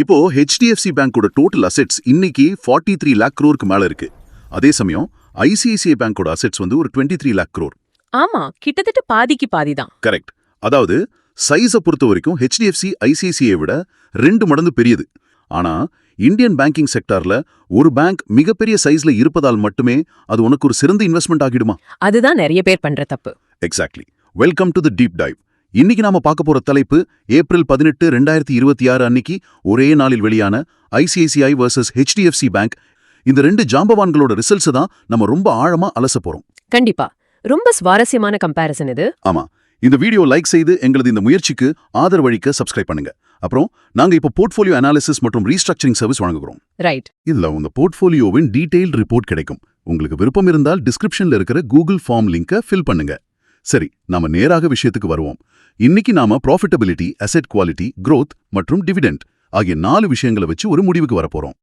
இப்போ ஹெச்டிஎஃப்சி பேங்கோட total assets இன்னைக்கு 43 லேக் crore மேல இருக்கு. அதே சமயம் ஐசிஐசிஐ பேங்கோட அசெட்ஸ் வந்து ஒரு 23 லேக் crore. ஆமா, கிட்டத்தட்ட பாதிக்கு பாதிதான். கரெக்ட். அதாவது சைஸை பொறுத்த வரைக்கும் ஹெச்டிஎஃப்சி ஐசிஐசிஐ விட 2 மடங்கு பெரியது. ஆனா இந்தியன் பேங்கிங் செக்டார்ல ஒரு பேங்க் மிகப்பெரிய சைஸ்ல இருப்பதால் மட்டுமே அது உனக்கு ஒரு சிறந்த இன்வெஸ்ட்மெண்ட் ஆகிடுமா? அதுதான் நிறைய பேர் பண்ற தப்பு. Exactly. Welcome to the deep dive. இன்னைக்கு நாம பார்க்க போற தலைப்பு ஏப்ரல் 18, 2026 அன்னைக்கு ஒரே நாளில் வெளியான ஐசிஐசிஐ வர்சஸ் ஹெச்டிஎஃப்சி பேங்க். இந்த 2 ஜாம்பவான்களோட ரிசல்ட்ஸ் தான் நம்ம ரொம்ப ஆழமா அலச போறோம். கண்டிப்பா ரொம்ப சுவாரஸ்யமான கம்பேரிசன் இது. ஆமா, இந்த வீடியோ லைக் செய்து எங்களது இந்த முயற்சிக்கு ஆதரவளிக்க சப்ஸ்கிரைப் பண்ணுங்க. அப்புறம் நாங்க இப்போ போர்ட்ஃபோலியோ அனாலிசிஸ் மற்றும் ரீஸ்ட்ரக்சரிங் சர்வீஸ் வழங்குகிறோம். ரைட். இதுல உங்க போர்ட்ஃபோலியோவின் டீடைல் ரிப்போர்ட் கிடைக்கும். உங்களுக்கு விருப்பம் இருந்தால் டிஸ்கிரிப்ஷன்ல இருக்கிற கூகுள் ஃபார்ம் லிங்கை ஃபில் பண்ணுங்க. சரி, நாம நேராக விஷயத்துக்கு வருவோம். இன்னைக்கு நாம ப்ராஃபிட்டபிலிட்டி, அசெட் குவாலிட்டி, growth மற்றும் டிவிடெண்ட் ஆகிய 4 விஷயங்களை வச்சு ஒரு முடிவுக்கு வரப்போறோம்.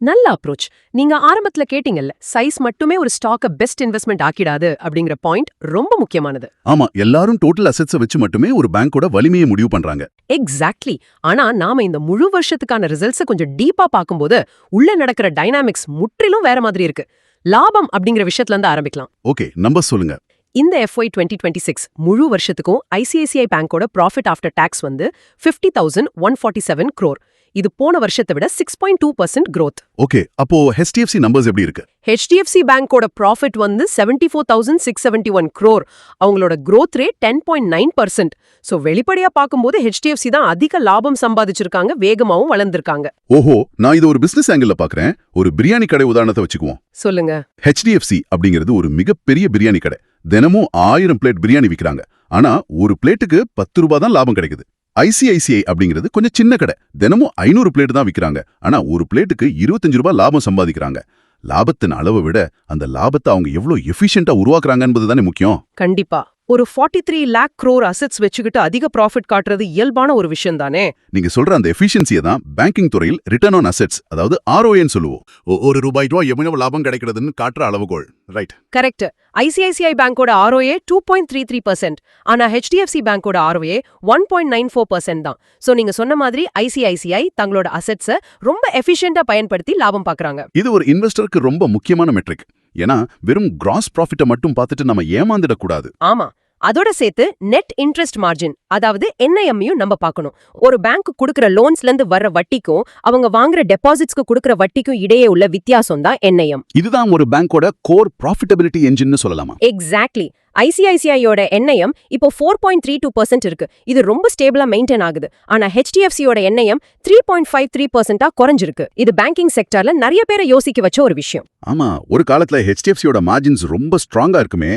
நல்ல அப்ரோச். நீங்க ஆரம்பத்துல கேட்டீங்கல்ல, சைஸ் மட்டுமே ஒரு ஸ்டாக்க பெஸ்ட் இன்வெஸ்ட்மெண்ட் ஆக்கிடாது அப்படிங்கிற பாயிண்ட் ரொம்ப முக்கியமானது. ஆமா, எல்லாரும் டோட்டல் அசெட்ஸை வச்சு மட்டுமே ஒரு பேங்கோட வலிமையை முடிவு பண்றாங்க. எக்ஸாக்ட்லி. ஆனா நாம இந்த முழு வருஷத்துக்கான ரிசல்ட்ஸை கொஞ்சம் டீப்பா பார்க்கும்போது உள்ள நடக்கிற டைனாமிக்ஸ் முற்றிலும் வேற மாதிரி இருக்கு. லாபம் அப்படிங்கிற விஷயத்துல இருந்து ஆரம்பிக்கலாம். ஓகே, நம்பர் சொல்லுங்க. இந்த FY 2026 முழு வருஷத்துக்கும் ஐசிஐசிஐ பேங்கோட ப்ராஃபிட் ஆஃப்டர் டாக்ஸ் வந்து 50,147 crore. இது போன வருஷத்தை விட 6.2% growth. ஓகே, அப்போ ஹெச்டிஎஃப்சி நம்பர்ஸ் எப்படி இருக்கு? HDFC பேங்கோட ப்ராஃபிட் வந்து 74,671 crore. அவங்களோட growth rate 10.9%. சோ வெளிப்படையா பார்க்கும்போது HDFC தான் அதிக லாபம் சம்பாதிச்சிருக்காங்க, வேகமாவும் வளர்ந்திருக்காங்க. ஓஹோ, நான் இது ஒரு பிசினஸ் ஆங்கிள் பார்க்கறேன். ஒரு பிரியாணி கடை உதாரணத்தை வச்சுக்குவோம். சொல்லுங்க. ஹெச்டிஎஃப்சி அப்படிங்கிறது ஒரு மிகப்பெரிய பிரியாணி கடை. தினமும் 1000 பிளேட் பிரியாணி விற்கிறாங்க. ஆனா ஒரு பிளேட்டுக்கு 10 ரூபாய் தான் லாபம் கிடைக்குது. ஐசிஐசிஐ அப்படிங்கிறது கொஞ்சம் சின்ன கடை. தினமும் 500 பிளேட் தான் விற்கிறாங்க. ஆனா ஒரு பிளேட்டுக்கு 25 ரூபாய் லாபம் சம்பாதிக்கிறாங்க. லாபத்தின் அளவை விட அந்த லாபத்தை அவங்க எவ்வளவு எஃபிஷியன்ட்டா உருவாக்குறாங்க என்பது தானே முக்கியம். கண்டிப்பா. ஒரு 43 lakh crore அசெட்ஸ் வச்சுக்கிட்டு அதிக ப்ராஃபிட் காட்டுறது இயல்பான ஒரு விஷயம் தானே. நீங்க சொல்ற அந்த எஃபிஷியன்சியை தான் பேங்கிங் துறையில் ரிட்டர்ன் ஆன் அசெட்ஸ், அதாவது ROAன்னு சொல்லுவோம். ஒரு ரூபாய் எவ்வளவு லாபம் கிடைக்கிறதுன்னு காட்டுற அளவுகோல். ரைட். கரெக்ட். ஐசிஐசிஐ பேங்கோட ROA 2.33%. ஆனா HDFC பேங்கோட ROA 1.94% தான். சோ நீங்க சொன்ன மாதிரி ஐசிஐசிஐ தங்களோட அசெட்ஸை ரொம்ப எஃபிஷியன்ட்டா பயன்படுத்தி லாபம் பார்க்கறாங்க. இது ஒரு இன்வெஸ்டருக்கு ரொம்ப முக்கியமான மெட்ரிக். ஏன்னா வெறும் கிராஸ் ப்ராஃபிட்டை மட்டும் பார்த்துட்டு நம்ம ஏமாந்துடக்கூடாது. ஆமா, அதோட சேர்த்து நெட் இன்ட்ரெஸ்ட் மார்ஜின், அதாவது NIM-யும் நம்ம பார்க்கணும். ஒரு பேங்க் கொடுக்கிற லோன்ஸ்ல இருந்து வர்ற வட்டிக்கும் அவங்க வாங்குற டெபாசிட்ஸ்க்கு கொடுக்கிற வட்டிக்கும் இடையே உள்ள வித்தியாசம் தான் NIM. இதுதான் ஒரு பேங்கோட கோர் ப்ராஃபிட்டபிலிட்டி என்ஜின்னு சொல்லலாமா? எக்ஸாக்ட்லி. ஐசிஐசிஐயோட NIM இப்போ 4.32% இருக்கு. இது ரொம்ப ஸ்டேபிளா மெயின்டைன் ஆகுது. ஆனா HDFCயோட NIM 3.53%-ஆ குறைஞ்சிருக்கு. இது பேங்கிங் செக்டார்ல நிறைய பேரை யோசிக்க வச்ச ஒரு விஷயம். ஆமா, ஒரு காலத்துல HDFCயோட மார்ஜின்ஸ் ரொம்ப ஸ்ட்ராங்கா இருக்குமே,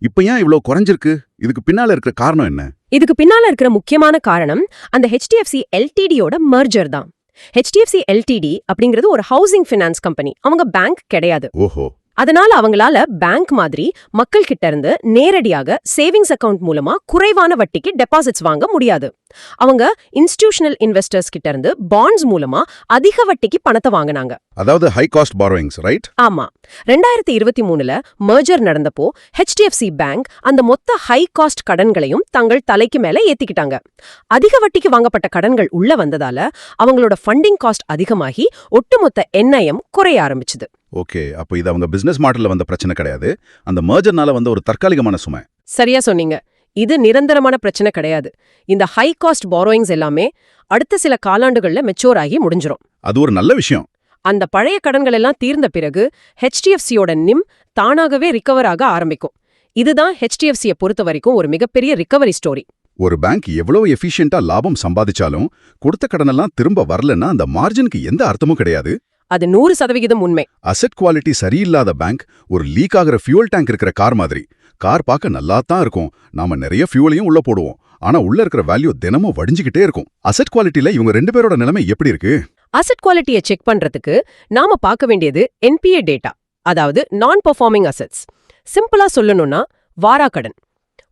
இப்போ ஏன் இவ்ளோ குறைஞ்சிருக்கு? இதுக்கு பின்னால இருக்கிற காரணம் என்ன? இதுக்கு பின்னால இருக்கிற முக்கியமான காரணம் அந்த HDFC LTDயோட மர்ஜர் தான். HDFC LTD அப்படிங்கிறது ஒரு ஹவுசிங் ஃபினான்ஸ் கம்பெனி. அவங்க பேங்க் கிடையாது. ஓஹோ. அதனால அவங்களால பேங்க் மாதிரி மக்கள் கிட்ட இருந்து நேரடியாக சேவிங்ஸ் அக்கவுண்ட் மூலமா குறைவான வட்டிக்கு டெபாசிட்ஸ் வாங்க முடியாது. அவங்க இன்ஸ்டிடியூஷனல் இன்வெஸ்டர்ஸ் கிட்ட இருந்து பாண்ட்ஸ் மூலமா அதிக வட்டிக்கு பணத்தை வாங்கினாங்க. அதாவது ஹை காஸ்ட் பாரோயிங்ஸ், ரைட்? ஆமா. 2023ல மர்ஜர் நடந்தப்போ HDFC பேங்க் அந்த மொத்த ஹை காஸ்ட் கடன்களையும் தங்கள் தலைக்கு மேல ஏத்திக்கிட்டாங்க. அதிக வட்டிக்கு வாங்கப்பட்ட கடன்கள் உள்ள வந்ததால அவங்களோட ஃபண்டிங் காஸ்ட் அதிகமாகி ஒட்டுமொத்த NIM குறைய ஆரம்பிச்சுது. ஓகே, அப்போ இது அவங்க பிசினஸ் மாடல்ல வந்த பிரச்சனை கிடையாது, அந்த மர்ஜர்னால வந்த ஒரு தற்காலிகமான சுமை. சரியா சொன்னீங்க. இது நிரந்தரமான பிரச்சனை கிடையாது. இந்த ஹை காஸ்ட் பாரோயிங்ஸ் எல்லாமே அடுத்த சில காலாண்டுகள்ல மெச்சூர் ஆகி முடிஞ்சிரும். அது ஒரு நல்ல விஷயம். அந்த பழைய கடன்கள் எல்லாம் தீர்ந்த பிறகு HDFCயோட NIM தானாகவே ரிகவர் ஆக ஆரம்பிக்கும். இதுதான் HDFCயை பொறுத்த வரைக்கும் ஒரு மிகப்பெரிய ரிகவரி ஸ்டோரி. ஒரு பேங்க் எவ்வளவு எஃபிஷியன்ட்டா லாபம் சம்பாதிச்சாலும் கொடுத்த கடனெல்லாம் திரும்ப வரலன்னா அந்த மார்ஜினுக்கு எந்த அர்த்தமும் கிடையாது. அது 100% உண்மை. அசெட் குவாலிட்டி சரியில்லாத பேங்க் ஒரு லீக் ஆகிற ஃபியூல் டேங்க் இருக்கிற கார் மாதிரி. கார் பார்க்க நல்லா தான் இருக்கும், நாம நிறைய ஃபியூலையும் உள்ள போடுவோம், ஆனா உள்ள இருக்கிற வேல்யூ தினமும் வடிஞ்சுக்கிட்டே இருக்கும். அசெட் குவாலிட்டில இவங்க 2 பேரோட நிலைமை எப்படி இருக்கு? அசெட் குவாலிட்டியை செக் பண்றதுக்கு நாம பார்க்க வேண்டியது NPA டேட்டா, அதாவது நான் பெர்ஃபார்மிங் அசெட்ஸ். சிம்பிளா சொல்லணும்னா வாராக்கடன்.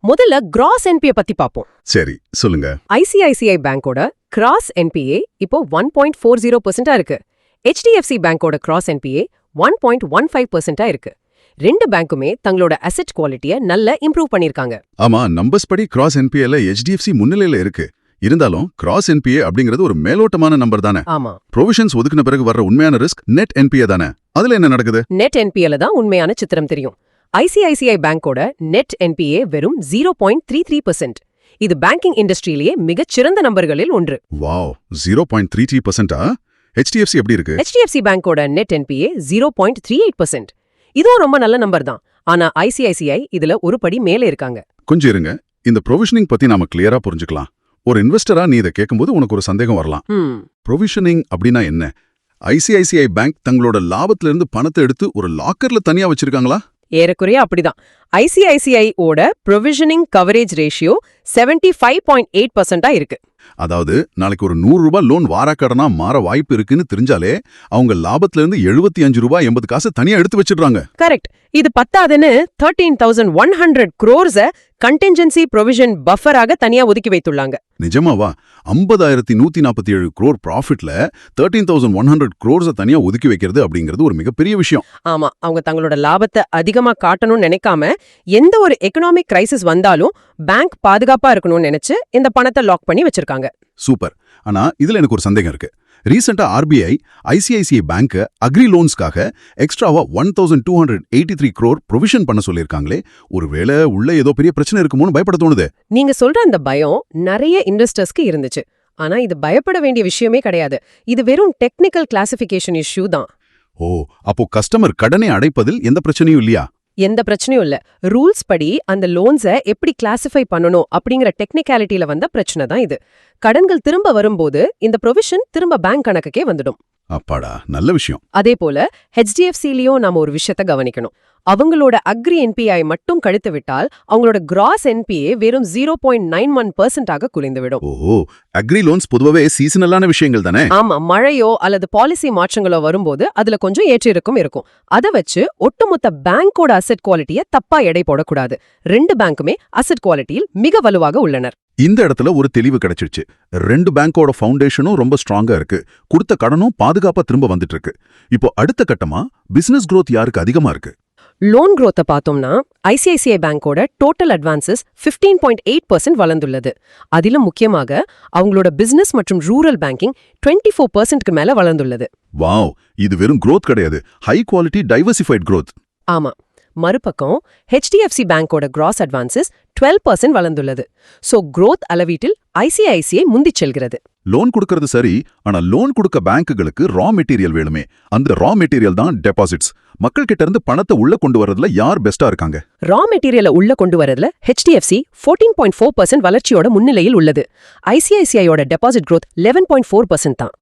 முதல்ல கிராஸ் NPA பத்தி பார்ப்போம். சரி, சொல்லுங்க. ஐசிஐசிஐ பேங்கோட கிராஸ் NPA இப்போ 1.40%-ஆ இருக்கு. HDFC பேங்கோட கிராஸ் NPA 1.15%-ஆ இருக்கு. 2 பேங்குமே தங்களோட அசெட் குவாலிட்டியை நல்லா இம்ப்ரூவ் பண்ணிருக்காங்க. ஆமா, நம்பர்ஸ் படி கிராஸ் NPAல HDFC முன்னிலையில இருக்கு. இருந்தாலும் கிராஸ் என்பிஏ அப்படிங்கிறது ஒரு மேலோட்டமான நம்பர் தானே. ஆமா, ப்ரொவிஷன்ஸ் ஒதுக்கின பிறகு வர்ற உண்மையான ரிஸ்க் நெட் என்பிஏ தானே. அதுல என்ன நடக்குது? நெட் என்பிஏல தான் உண்மையான சித்திரம் தெரியும். ஐசிஐசிஐ பேங்கோட நெட் என்பிஏ வெறும் 0.33%. இது பேங்கிங் இண்டஸ்ட்ரியிலேயே மிகச் சிறந்த நம்பர்களில் ஒன்று. வாவ், 0.33%. HDFC எப்படி இருக்கு? HDFC பேங்கோட நெட் என்பிஏ 0.38%. இதுவும் ரொம்ப நல்ல நம்பர் தான். ஆனா ஐசிஐசிஐ இதுல ஒரு படி மேலே இருக்காங்க. கொஞ்சம் இருங்க, இந்த ப்ரொவிஷனிங் பத்தி நாம கிளியரா புரிஞ்சுக்கலாம். ஒரு இன்வெஸ்டரா நீ இதை கேட்கும்போது உனக்கு ஒரு சந்தேகம் வரலாம். ப்ரொவிஷனிங் அப்படின்னா என்ன? ஐசிஐசிஐ பேங்க் தங்களோட லாபத்துல இருந்து பணத்தை எடுத்து ஒரு லாக்கர்ல தனியா வச்சிருக்காங்களா? ஏறக்குறைய அப்படிதான். ஐசிஐசிஐ ஓட ப்ரொவிஷனிங் கவரேஜ் ரேஷியோ 75.8% இருக்கு. அதாவது நாளைக்கு ஒரு ₹100 லோன் வாராக்கடனா மாற வாய்ப்பு இருக்குன்னு தெரிஞ்சாலே அவங்க லாபத்துல இருந்து ₹75.80 தனியா எடுத்து வச்சிடுறாங்க. கரெக்ட். இது பத்தாதுன்னு 13,100 crores கண்டின்ஜென்சி ப்ரொவிஷன் பஃபராக தனியா ஒதுக்கி வைத்துள்ளாங்க. நிஜமாவா? 50,147 crore ப்ராஃபிட்ல 13,100 crores தனியா ஒதுக்கி வைக்கிறது அப்படிங்கிறது ஒரு மிகப்பெரிய விஷயம். ஆமா, அவங்க தங்களோட லாபத்தை அதிகமா காட்டணும்னு நினைக்காம எந்த ஒரு எக்கனாமிக் கிரைசிஸ் வந்தாலும் பேங்க் பாதுகாப்பா இருக்கணும்னு நினைச்சு இந்த பணத்தை லாக் பண்ணி வச்சிருக்காங்க. சூப்பர். ஆனா இதுல எனக்கு ஒரு சந்தேகம் இருக்கு. ரீசெண்டா RBI ஐசிஐசிஐ பேங்க் அக்ரி லோன்ஸ்க்காக எக்ஸ்ட்ராவா 1,283 crore ப்ரொவிஷன் பண்ண சொல்லியிருக்காங்களே, ஒருவேளை உள்ள ஏதோ பெரிய பிரச்சனை இருக்குமோன்னு பயப்பட தோணுது. நீங்க சொல்ற அந்த பயம் நிறைய இன்வெஸ்டர்ஸ்க்கு இருந்துச்சு. ஆனா இது பயப்பட வேண்டிய விஷயமே கிடையாது. இது வெறும் டெக்னிக்கல் கிளாசிஃபிகேஷன் இஷ்யூ தான். ஓ, அப்போ கஸ்டமர் கடனை அடைப்பதில் எந்த பிரச்சனையும் இல்லையா? எந்த பிரச்சனையும் இல்ல. ரூல்ஸ் படி அந்த லோன்ஸை எப்படி கிளாசிஃபை பண்ணணும் அப்படிங்கிற டெக்னிக்காலிட்டியில வந்த பிரச்சனை தான் இது. கடன்கள் திரும்ப வரும்போது இந்த ப்ரொவிஷன் திரும்ப பேங்க் கணக்குக்கே வந்துடும். அப்பாடா, நல்ல விஷயம். அதே போல HDFCலயும் நாம ஒரு விஷயத்தை கவனிக்கணும். அவங்களோட அக்ரி என்பிஐ மட்டும் கழித்து விட்டால் அவங்களோட கிராஸ் என்பிஏ வெறும் 0.91% குறைந்துவிடும். ஓ, அக்ரி லோன்ஸ் பொதுவாவே சீசனலான விஷயங்கள் தானே. ஆமா, மழையோ அல்லது பாலிசி மாற்றங்களோ வரும்போது அதுல கொஞ்சம் ஏற்றிருக்கும் இருக்கும். அதை வச்சு ஒட்டுமொத்த பேங்கோட அசெட் குவாலிட்டியை தப்பா எடை போடக்கூடாது. ரெண்டு பேங்குமே அசெட் குவாலிட்டியில் மிக வலுவாக உள்ளனர். இந்த இடத்துல ஒரு தெளிவு கிடைச்சிருச்சு. ரெண்டு பேங்கோட ஃபவுண்டேஷனும் ரொம்ப ஸ்ட்ராங்கா இருக்கு. கொடுத்த கடனும் பாதுகாப்பா திரும்ப வந்துட்டு இருக்கு. இப்போ அடுத்த கட்டமா பிசினஸ் growth யாருக்கு அதிகமா இருக்கு? லோன் growth பார்த்தோம்னா ஐசிஐசிஐ பேங்கோட டோட்டல் அட்வான்சஸ் 15.8% வளர்ந்துள்ளது. அதிலும் முக்கியமாக அவங்களோட பிசினஸ் மற்றும் ரூரல் பேங்கிங் 24%க்கு மேல வளர்ந்துள்ளது. வாவ், இது வெறும் growth கிடையாது, ஹை குவாலிட்டி டைவர்சிஃபைட் growth. ஆமா. மறுபக்கம் HDFC பேங்கோட கிராஸ் அட்வான்சஸ் 12% வளர்ந்துள்ளது. சோ growth அளவீட்டில் ஐசிஐசிஐ முந்திச் செல்கிறது. லோன் கொடுக்கறது சரி, ஆனா லோன் கொடுக்க பேங்குகளுக்கு ரா மெட்டீரியல் வேணுமே. அந்த ரா மெட்டீரியல் தான் டெபாசிட்ஸ். மக்கள் கிட்ட இருந்து பணத்தை உள்ள கொண்டு வரதுல யார் பெஸ்டா இருக்காங்க? ரா மெட்டீரியலை உள்ள கொண்டு வரதுல HDFC 14.4% வளர்ச்சியோட முன்னிலையில் உள்ளது. ஐசிஐசிஐயோட டெபாசிட் growth 11.4% தான்.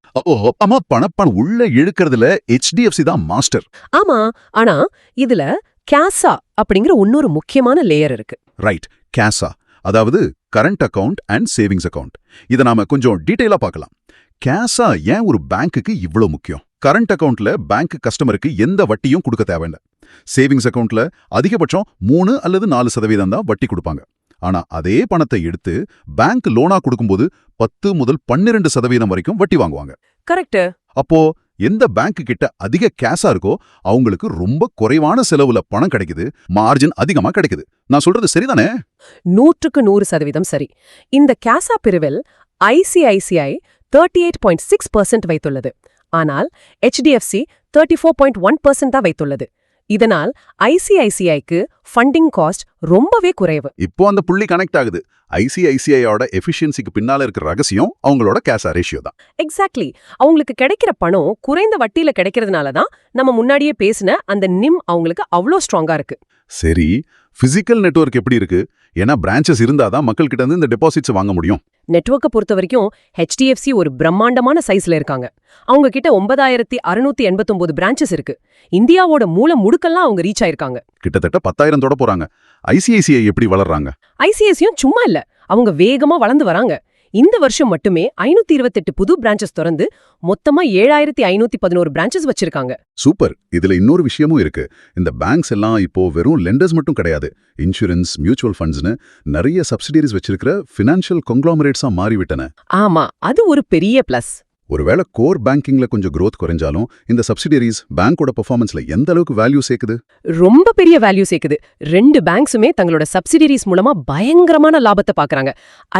ஆமா, பணப்பணம் உள்ள இழுக்கிறதுல HDFC தான் மாஸ்டர். ஆமா, ஆனா இதுல கேசா அப்படிங்கிற இன்னொரு முக்கியமான லேயர் இருக்கு. ரைட், கேசா, அதாவது current account and savings account. இதை நாம கொஞ்சம் டீடைலா பார்க்கலாம். கேசா ஏன் ஒரு பேங்க்குக்கு இவ்வளவு முக்கியம்? கரண்ட் அக்கவுண்ட்ல பேங்க் கஸ்டமருக்கு எந்த வட்டியும் கொடுக்க தேவையில்லை. சேவிங்ஸ் அக்கவுண்ட்ல அதிகபட்சம் 3 அல்லது 4% தான் வட்டி கொடுப்பாங்க. ஆனா அதே பணத்தை எடுத்து பேங்க் லோனா கொடுக்கும்போது 10 முதல் 12% வரைக்கும் வட்டி வாங்குவாங்க. கரெக்ட். அப்போ எந்த பேங்க் கிட்ட அதிக கேஷா இருக்கோ அவங்களுக்கு ரொம்ப குறைவான செலவுல பணம் கிடைக்குது, மார்ஜின் அதிகமா கிடைக்குது. நான் சொல்றது சரிதானே? 100% சரி. இந்த கேசா பிரிவில் ஐசிஐசிஐ 38.6% வைத்துள்ளது. ஆனால் HDFC 34.1% தான் வைத்துள்ளது. இதனால் ஐசிஐசிஐக்கு ஃபண்டிங் காஸ்ட் ரொம்பவே குறைவு. இப்போ அந்த புள்ளி கனெக்ட் ஆகுது. ஐசிஐசிஐயோட எஃபிஷியன்சிக்கு பின்னால இருக்கிற ரகசியம் அவங்களோட கேஷா ரேஷியோ தான். எக்ஸாக்ட்லி. அவங்களுக்கு கிடைக்கிற பணம் குறைந்த வட்டியில கிடைக்கிறதுனால தான் நம்ம முன்னாடியே பேசின அந்த நிம் அவங்களுக்கு அவ்வளோ ஸ்ட்ராங்கா இருக்கு. சரி, பிசிக்கல் நெட்வொர்க் எப்படி இருக்கு? ஏன்னா பிரான்ச்சஸ் இருந்தாதான் மக்கள் கிட்ட இருந்து இந்த டெபாசிட்ஸ் வாங்க முடியும். நெட்வொர்க்கை பொறுத்த வரைக்கும் HDFC ஒரு பிரம்மாண்டமான சைஸ்ல இருக்காங்க. அவங்க கிட்ட 9,689 பிரான்ச்சஸ் இருக்கு. இந்தியாவோட மூல முடுக்கெல்லாம் அவங்க ரீச் ஆயிருக்காங்க. கிட்டத்தட்ட 10,000 தொட போறாங்க. ஐசிஐசிஐ எப்படி வளர்றாங்க? ஐசிஐசியும் சும்மா இல்ல, அவங்க வேகமா வளர்ந்து வராங்க. இந்த வருஷம் மட்டுமே 528 புது பிரான்ச்சஸ் திறந்து மொத்தமா 7,511 பிரான்ச்சஸ் வச்சிருக்காங்க. சூப்பர். இதுல இன்னொரு விஷயமும் இருக்கு. இந்த பேங்க்ஸ் எல்லாம் இப்போ வெறும் லெண்டர்ஸ் மட்டும் கிடையாது. இன்சூரன்ஸ், மியூச்சுவல் ஃபண்ட்ஸ்னு நிறைய சப்சிடியரிஸ் வச்சிருக்கிற ஃபினான்ஷியல் கங்க்ளாமரேட்ஸா மாறிவிட்டன. ஆமா, அது ஒரு பெரிய பிளஸ். ஒருவேளை கோர் பேங்கிங்ல கொஞ்சம் growth குறைஞ்சாலும் இந்த சப்சிடரிஸ் பேங்கோட பெர்ஃபார்மன்ஸ்ல எந்த அளவுக்கு வேல்யூ சேர்க்குது? ரொம்ப பெரிய வேல்யூ சேர்க்குது. 2 பேங்க்ஸுமே தங்களோட சப்சிடரிஸ் மூலமா பயங்கரமான லாபத்தை பாக்குறாங்க.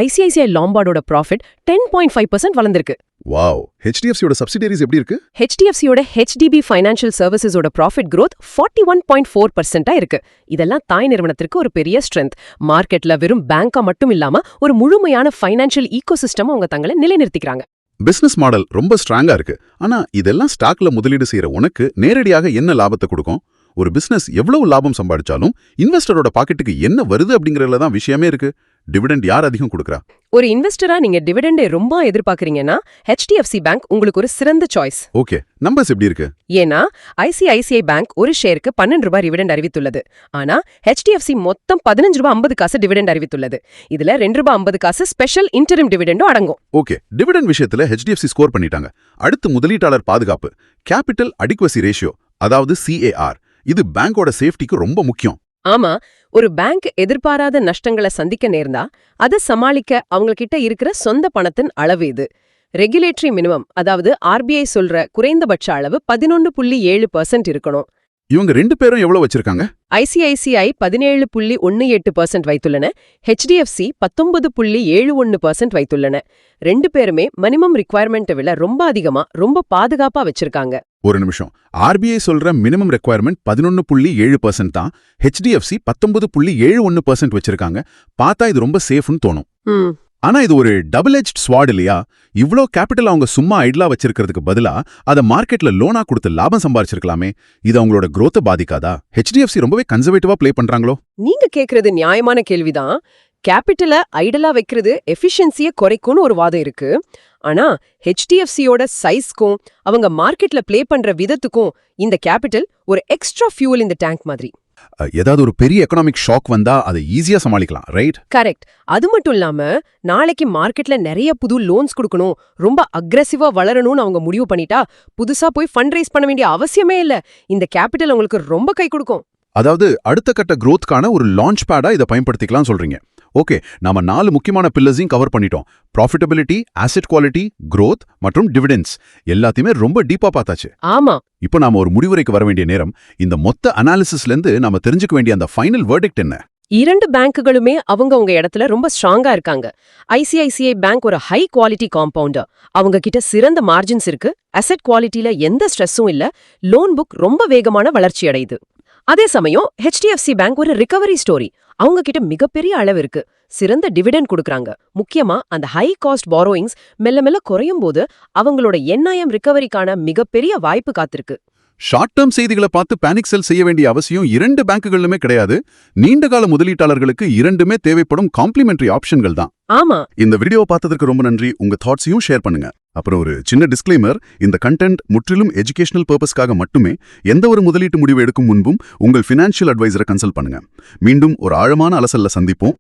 ஐசிஐசிஐ லாம்பார்டோட ப்ராஃபிட் 10.5% வளர்ந்திருக்கு. வாவ், HDFCயோட சப்சிடரிஸ் எப்படி இருக்கு? HDFCயோட HDB ஃபைனான்ஷியல் சர்வீசஸோட ப்ராஃபிட் growth 41.4% இருக்கு. இதெல்லாம் தாய் நிறுவனத்திற்கு ஒரு பெரிய ஸ்ட்ரென்த். மார்க்கெட்ல வெறும் பேங்கா மட்டும் இல்லாம ஒரு முழுமையான ஃபைனான்ஷியல் ஈகோசிஸ்டம் அவங்க தங்களை நிலைநிறுத்திக்கிறாங்க. பிசினஸ் மாடல் ரொம்ப ஸ்ட்ராங்கா இருக்கு. ஆனா இதெல்லாம் ஸ்டாக்ல முதலீடு செய்யற உனக்கு நேரடியாக என்ன லாபத்தை கொடுக்கும்? ஒரு பிசினஸ் எவ்வளவு லாபம் சம்பாதிச்சாலும் இன்வெஸ்டரோட பாக்கெட்டுக்கு என்ன வருது அப்படிங்கறதுல தான் விஷயமே இருக்கு. டிவிடெண்ட் யார் அதிகம் கொடுக்கறா? ஒரு இன்வெஸ்டரா நீங்க டிவிடெண்டை ரொம்ப எதிர்பார்க்கறீங்கன்னா HDFC பேங்க் உங்களுக்கு ஒரு சிறந்த சாய்ஸ். ஓகே, நம்பர்ஸ் எப்படி இருக்கு? ஏன்னா ஐசிஐசிஐ பேங்க் ஒரு ஷேருக்கு ₹12 டிவிடெண்ட் அறிவித்துள்ளது. ஆனா HDFC மொத்தம் ₹15.50 டிவிடெண்ட் அறிவித்துள்ளது. இதுல ₹2.50 ஸ்பெஷல் இன்டரிம் டிவிடெண்டும் அடங்கும். ஓகே, டிவிடெண்ட் விஷயத்துல HDFC ஸ்கோர் பண்ணிட்டாங்க. அடுத்து முதலீட்டாளர் பாதுகாப்பு, கேபிட்டல் அடிக்வசி ரேஷியோ, அதாவது CAR. இது பேங்கோட சேஃப்டிக்கு ரொம்ப முக்கியம். ஆமா, ஒரு பேங்க் எதிர்பாராத நஷ்டங்களை சந்திக்க நேர்ந்தா அதை சமாளிக்க அவங்க கிட்ட இருக்கிற சொந்த பணத்தின் அளவு இது. ரெகுலேட்டரி மினிமம், அதாவது RBI சொல்ற குறைந்தபட்ச அளவு 11.7% இருக்கணும். இவங்க 2 பேரும் எவ்வளவு வச்சிருக்காங்க? ஐசிஐசிஐ 17.18% வைத்துள்ளன. HDFC 19.71% வைத்துள்ளன. 2 பேருமே மினிமம் ரிக்வயர்மெண்ட்டை விட ரொம்ப அதிகமா ரொம்ப பாதுகாப்பா வச்சிருக்காங்க. ஒரு நிமிஷம், RBI சொல்ற மினிமம் ரெக்வயர்மெண்ட் 11.7% தான். HDFC 19.71% வச்சிருக்காங்க. பார்த்தா இது ரொம்ப சேஃப்னு தோணும். ஆனா இது ஒரு டபுள் எட்ஜ்ட் ஸ்வார்ட் இல்லையா? இவ்ளோ கேபிட்டல் அவங்க சும்மா ஐட்லா வச்சிருக்கிறதுக்கு பதிலா அதை மார்க்கெட்ல லோனா கொடுத்து லாபம் சம்பாரிச்சிருக்கலாமே. இது அவங்களோட growth பாதிக்காதா? HDFC ரொம்பவே கன்சர்வேட்டிவா ப்ளே பண்றாங்களோ? நீங்க கேக்குறது நியாயமான கேள்விதான். கேபிட்டல ஐடலா வைக்கிறது எஃபிஷியன்சியை குறைக்கும்னு ஒரு வாதம் இருக்கு. ஆனா HDFCயோட சைஸ்க்கும் அவங்க மார்க்கெட்ல ப்ளே பண்ற விதத்துக்கும் இந்த கேபிட்டல் ஒரு எக்ஸ்ட்ரா ஃபியூல் இந்த டேங்க் மாதிரி. ஏதாவது ஒரு பெரிய எக்கனாமிக் ஷாக் வந்தா அதை ஈஸியா சமாளிக்கலாம், ரைட்? கரெக்ட். அது மட்டும் இல்லாம நாளைக்கு மார்க்கெட்ல நிறைய புது லோன்ஸ் கொடுக்கணும், ரொம்ப அக்ரெசிவா வளரணும்னு அவங்க முடிவு பண்ணிட்டா புதுசா போய் ஃபண்ட் ரைஸ் பண்ண வேண்டிய அவசியமே இல்ல. இந்த கேபிட்டல் உங்களுக்கு ரொம்ப கை கொடுக்கும். அதாவது அடுத்த கட்ட growthக்கான ஒரு லான்ச் பேடா இதை பயன்படுத்திக்கலாம் சொல்றீங்க. ஓகே, நாம 4 முக்கியமான பில்லர்ஸையும் கவர் பண்ணிட்டோம். ப்ராஃபிட்டபிலிட்டி, ஆசெட் குவாலிட்டி, growth மற்றும் டிவிடெண்ட்ஸ் எல்லாத்தையுமே ரொம்ப டீப்பா பார்த்தாச்சு. ஆமா, இப்போ நாம ஒரு முடிவுரைக்கு வர வேண்டிய நேரம். இந்த மொத்த அனாலிசிஸ்ல இருந்து நாம தெரிஞ்சுக்க வேண்டிய அந்த ஃபைனல் வெர்டிக்ட் என்ன? 2 பேங்குகளுமே அவங்க இடத்துல ரொம்ப ஸ்ட்ராங்கா இருக்காங்க. ஐசிஐசிஐ பேங்க் ஒரு ஹை குவாலிட்டி காம்பவுண்டர். அவங்க கிட்ட சிறந்த மார்ஜின்ஸ் இருக்கு. அசெட் குவாலிட்டில எந்த ஸ்ட்ரெஸ்ஸும் இல்ல. லோன் புக் ரொம்ப வேகமான வளர்ச்சி அடையுது. அதே சமயம் HDFC பேங்க் ஒரு ரிகவரி ஸ்டோரி. அவங்க கிட்ட மிகப்பெரிய அளவு இருக்கு. சிறந்த டிவிடெண்ட் கொடுக்கறாங்க. முக்கியமா அந்த ஹை காஸ்ட் பாரோயிங்ஸ் மெல்ல மெல்ல குறையும் போது அவங்களோட NIM ரிகவரிக்கான மிகப்பெரிய வாய்ப்பு காத்திருக்கு. ஷார்ட் டேர்ம் செய்திகளை பார்த்து பேனிக் செல் செய்ய வேண்டிய அவசியம் 2 பேங்குகளிலுமே கிடையாது. நீண்டகால முதலீட்டாளர்களுக்கு 2மே தேவைப்படும் காம்ப்ளிமெண்டரி ஆப்ஷன்கள் தான். ஆமா, இந்த வீடியோ பார்த்ததுக்கு ரொம்ப நன்றி. உங்க தாட்ஸையும் ஷேர் பண்ணுங்க. அப்புறம் ஒரு சின்ன டிஸ்க்ளைமர், இந்த கண்டென்ட் முற்றிலும் எஜுகேஷனல் பர்பஸ்க்காக மட்டுமே. எந்த ஒரு முதலீட்டு முடிவு எடுக்கும் முன்பும் உங்கள் ஃபினான்ஷியல் அட்வைசரை கன்சல்ட் பண்ணுங்க. மீண்டும் ஒரு ஆழமான அலசல்ல சந்திப்போம்.